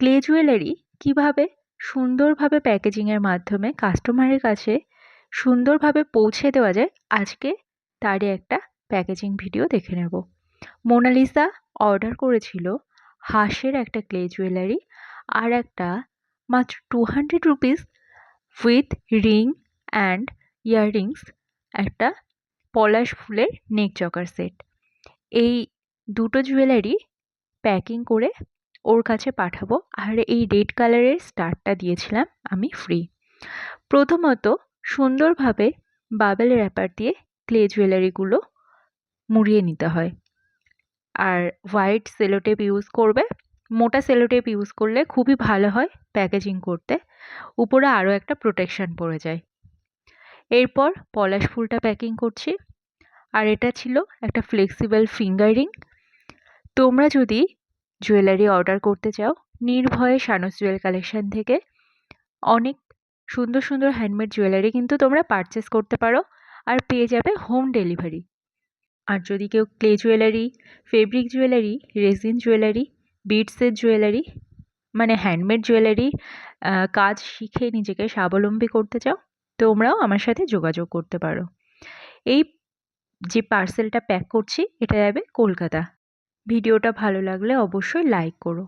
Clay jewellery কিভাবে সুন্দরভাবে প্যাকেজিংয়ের মাধ্যমে কাস্টমারের কাছে সুন্দরভাবে পৌঁছে দেওয়া যায়, আজকে তারই একটা প্যাকেজিং ভিডিও দেখে নেব। মোনালিসা অর্ডার করেছিল হাঁসের একটা ক্লে জুয়েলারি আর একটা মাত্র 200 rupees with ring and earrings, একটা পলাশ ফুলের নেক চকার সেট। এই দুটো জুয়েলারি প্যাকিং করে ওর কাছে পাঠাবো, আর এই রেড কালারের স্টারটা দিয়েছিলাম আমি ফ্রি। প্রথমত সুন্দরভাবে বাবেল র্যাপার দিয়ে ক্লে জুয়েলারিগুলো মুড়িয়ে নিতে হয়, আর হোয়াইট সেলোটেপ ইউজ করবে। মোটা সেলোটেপ ইউজ করলে খুবই ভালো হয় প্যাকেজিং করতে, উপরে আরও একটা প্রোটেকশন পড়ে যায়। এরপর পলাশ ফুলটা প্যাকিং করছি, আর এটা ছিল একটা ফ্লেক্সিবল ফিঙ্গার রিং। তোমরা যদি জুয়েলারি অর্ডার করতে চাও, নির্ভয়ে শানুস জুয়েল কালেকশন থেকে অনেক সুন্দর সুন্দর হ্যান্ডমেড জুয়েলারি কিন্তু তোমরা পারচেস করতে পারো, আর পেয়ে যাবে হোম ডেলিভারি। আর যদি কেউ clay jewellery, fabric jewellery, resin jewellery, বিডসের জুয়েলারি মানে হ্যান্ডমেড জুয়েলারি কাজ শিখে নিজেকে স্বাবলম্বী করতে চাও, তোমরাও আমার সাথে যোগাযোগ করতে পারো। এই যে পার্সেলটা প্যাক করছি এটা যাবে কলকাতা। ভিডিওটা ভালো লাগলে অবশ্যই লাইক করো।